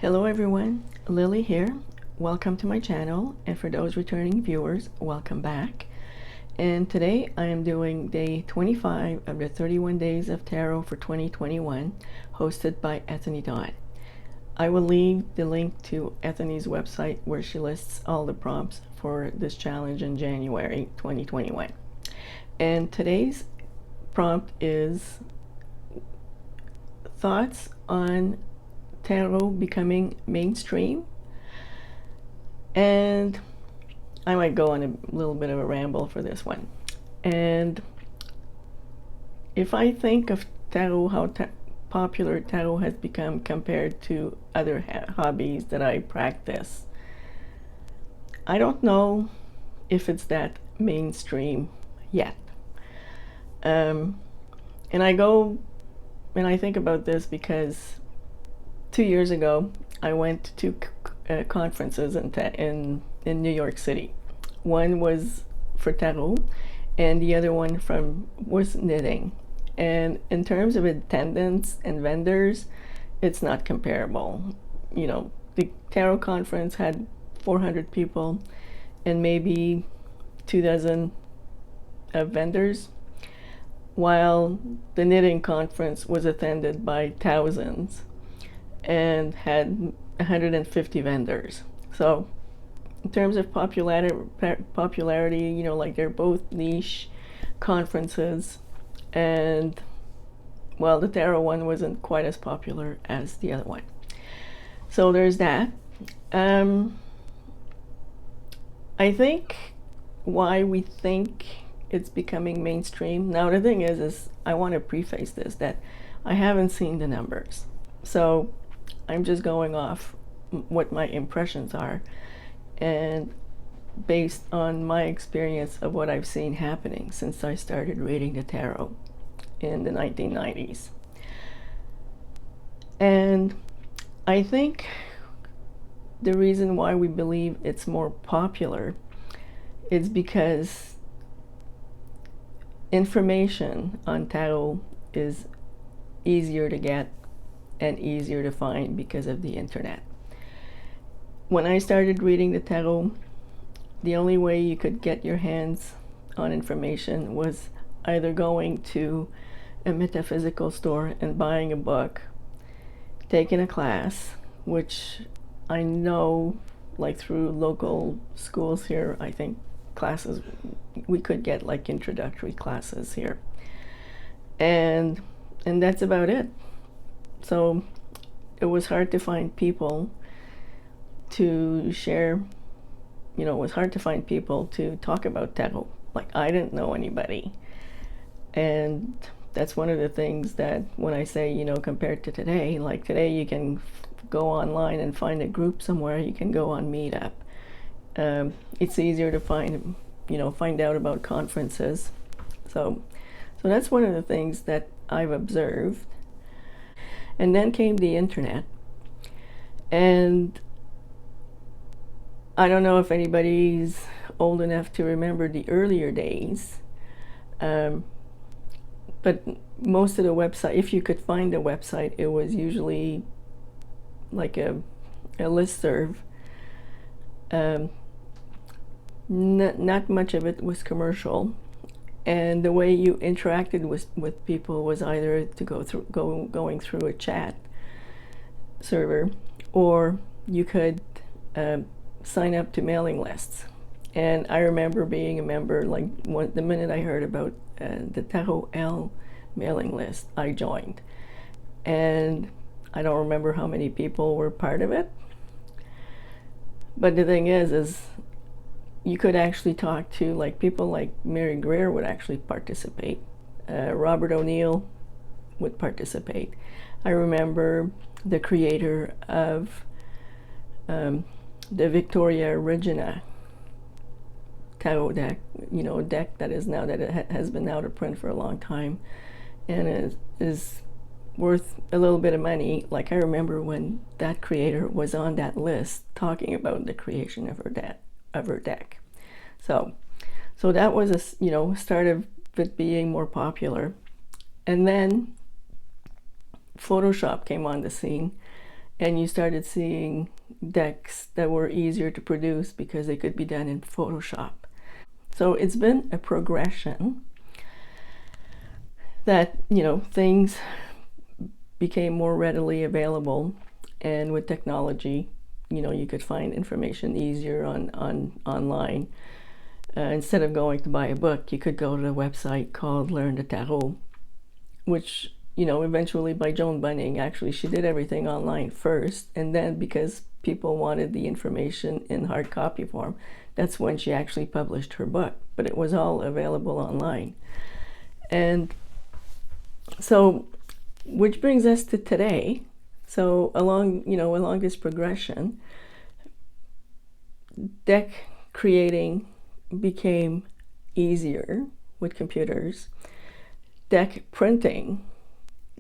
Hello everyone, Lily here. Welcome to my channel, and for those returning viewers, welcome back. And today I am doing day 25 of the 31 Days of Tarot for 2021, hosted by Ethony. I will leave the link to Ethony's website where she lists all the prompts for this challenge in January 2021. And today's prompt is thoughts on tarot becoming mainstream. And I might go on a little bit of a ramble for this one. And if I think of tarot, how popular tarot has become compared to other hobbies that I practice, I don't know if it's that mainstream yet. And I think about this because 2 years ago I went to conferences in New York City. One was for tarot and the other one was knitting. And in terms of attendance and vendors, it's not comparable. You know, the tarot conference had 400 people and maybe 24 vendors, while the knitting conference was attended by thousands and had 150 vendors. So in terms of popularity, you know, like they're both niche conferences, and well, the tarot one wasn't quite as popular as the other one. So there's that. I think why we think it's becoming mainstream. Now the thing is I want to preface this that I haven't seen the numbers. So I'm just going off what my impressions are and based on my experience of what I've seen happening since I started reading the tarot in the 1990s. And I think the reason why we believe it's more popular is because information on tarot is easier to get and easier to find because of the internet. When I started reading the tarot, the only way you could get your hands on information was either going to a metaphysical store and buying a book, taking a class, which I know, like through local schools here, I think classes, we could get like introductory classes here. And that's about it. So it was hard to find people to share, you know, it was hard to find people to talk about tarot. Like, I didn't know anybody. And that's one of the things that when I say, you know, compared to today, like today you can go online and find a group somewhere, you can go on Meetup. It's easier to find out about conferences. So that's one of the things that I've observed. And then came the internet. And I don't know if anybody's old enough to remember the earlier days, but most of the website, if you could find a website, it was usually like a listserv. Not much of it was commercial, and the way you interacted with people was either to going through a chat server, or you could sign up to mailing lists. And I remember being a member, like the minute I heard about the Tarot L mailing list, I joined. And I don't remember how many people were part of it. But the thing is you could actually talk to, like, people like Mary Greer would actually participate. Robert O'Neill would participate. I remember the creator of the Victoria Regina tarot deck, you know, a deck that is now, that it has been out of print for a long time, and it is worth a little bit of money. Like, I remember when that creator was on that list talking about the creation of her deck. So that was a, you know, start of it being more popular. And then Photoshop came on the scene, and you started seeing decks that were easier to produce because they could be done in Photoshop. So it's been a progression that, things became more readily available, and with technology, you could find information easier online. Instead of going to buy a book, you could go to a website called Learn the Tarot, which, eventually by Joan Bunning. Actually, she did everything online first, and then because people wanted the information in hard copy form, that's when she actually published her book. But it was all available online. And so, which brings us to today. So along this progression, deck creating became easier with computers. Deck printing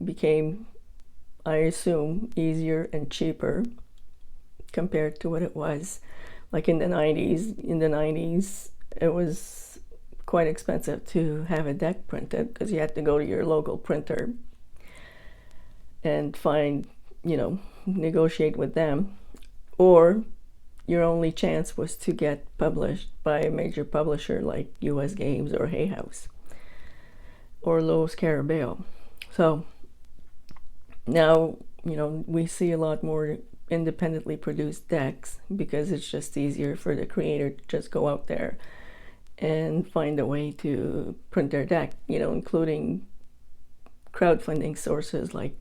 became, I assume, easier and cheaper compared to what it was like in the 90s. In the 90s, it was quite expensive to have a deck printed because you had to go to your local printer and negotiate with them, or your only chance was to get published by a major publisher like US Games or Hay House or Los Carabeo. So now, we see a lot more independently produced decks because it's just easier for the creator to just go out there and find a way to print their deck, including crowdfunding sources like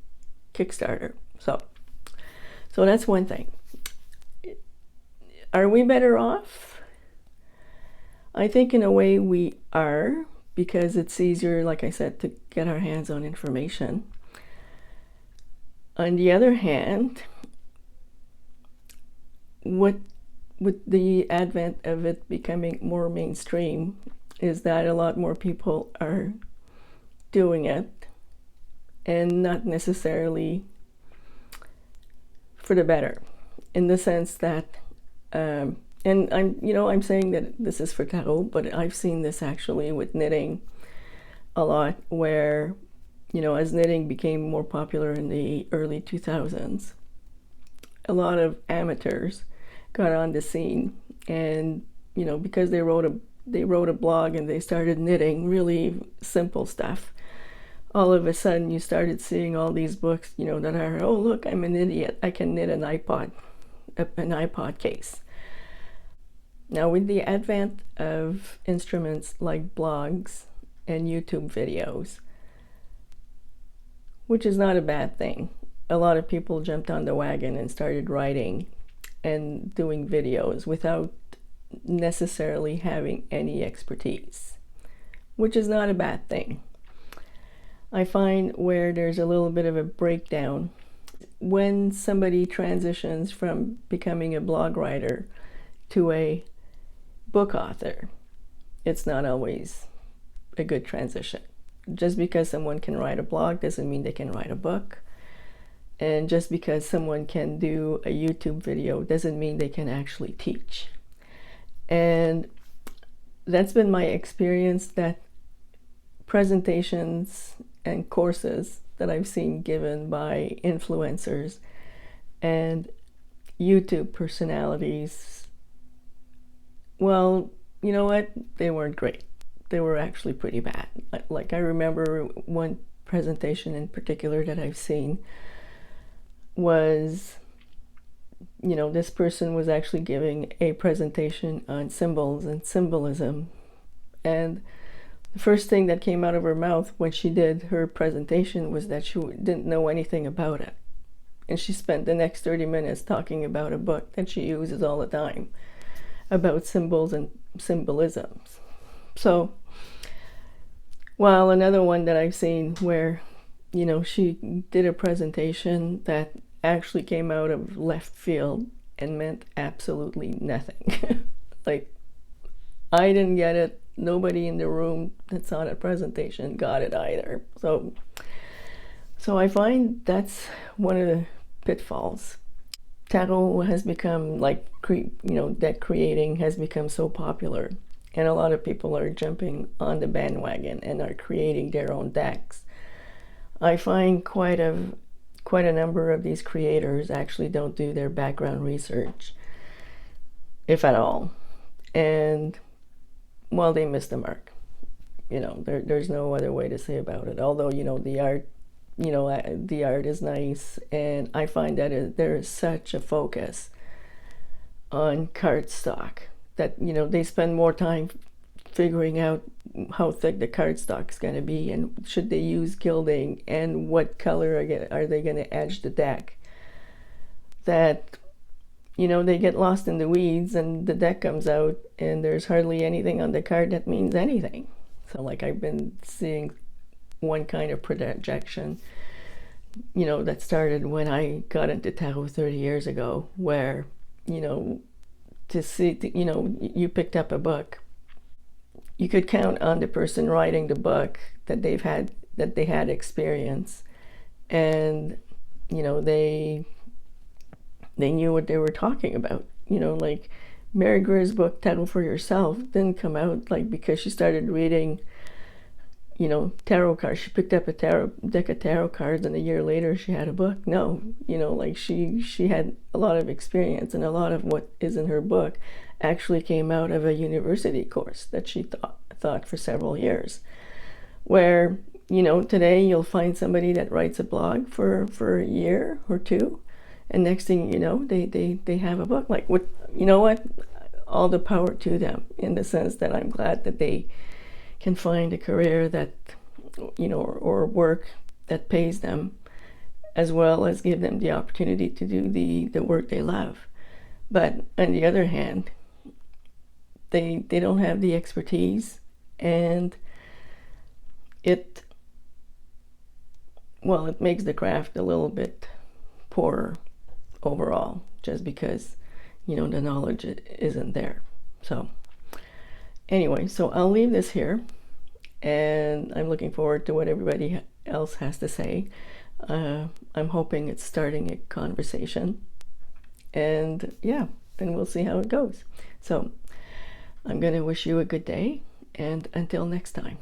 Kickstarter. So that's one thing. Are we better off? I think in a way we are, because it's easier, like I said, to get our hands on information. On the other hand, with the advent of it becoming more mainstream, is that a lot more people are doing it, and not necessarily for the better, in the sense that, and I'm saying that this is for tarot, but I've seen this actually with knitting a lot, where, as knitting became more popular in the early 2000s, a lot of amateurs got on the scene, and, because they wrote a blog and they started knitting really simple stuff, all of a sudden you started seeing all these books, that are, oh look, I'm an idiot, I can knit an iPod case. Now, with the advent of instruments like blogs and YouTube videos, which is not a bad thing, a lot of people jumped on the wagon and started writing and doing videos without necessarily having any expertise, which is not a bad thing. I find where there's a little bit of a breakdown when somebody transitions from becoming a blog writer to a book author. It's not always a good transition. Just because someone can write a blog doesn't mean they can write a book. And just because someone can do a YouTube video doesn't mean they can actually teach. And that's been my experience, that presentations and courses that I've seen given by influencers and YouTube personalities, well, you know what? They weren't great. They were actually pretty bad. Like, I remember one presentation in particular that I've seen was, this person was actually giving a presentation on symbols and symbolism, and the first thing that came out of her mouth when she did her presentation was that she didn't know anything about it. And she spent the next 30 minutes talking about a book that she uses all the time about symbols and symbolisms. So, while another one that I've seen where, she did a presentation that actually came out of left field and meant absolutely nothing. Like, I didn't get it. Nobody in the room that saw that presentation got it either. So I find that's one of the pitfalls. Tarot has become deck creating has become so popular, and a lot of people are jumping on the bandwagon and are creating their own decks. I find quite quite a number of these creators actually don't do their background research, if at all. And, well, they miss the mark. There's no other way to say about it. Although, the art, the art is nice, and I find that there is such a focus on cardstock that, they spend more time figuring out how thick the cardstock is going to be, and should they use gilding, and what color are they going to edge the deck, that they get lost in the weeds, and the deck comes out and there's hardly anything on the card that means anything. So, like, I've been seeing one kind of projection, that started when I got into tarot 30 years ago, where, to see, you picked up a book, you could count on the person writing the book that they had experience, and, they knew what they were talking about. Like Mary Greer's book, Tarot for Yourself, didn't come out because she started reading, tarot cards. She picked up a deck of tarot cards, and a year later she had a book. No, she had a lot of experience, and a lot of what is in her book actually came out of a university course that she thought for several years. Where, today you'll find somebody that writes a blog for a year or two, and next thing you know, they have a book. Like, what, what? All the power to them, in the sense that I'm glad that they can find a career that, or work that pays them, as well as give them the opportunity to do the work they love. But on the other hand, they don't have the expertise, and it makes the craft a little bit poorer overall, just because the knowledge isn't there. So anyway, so I'll leave this here, and I'm looking forward to what everybody else has to say. I'm hoping it's starting a conversation, and yeah, then we'll see how it goes. So I'm going to wish you a good day, and until next time.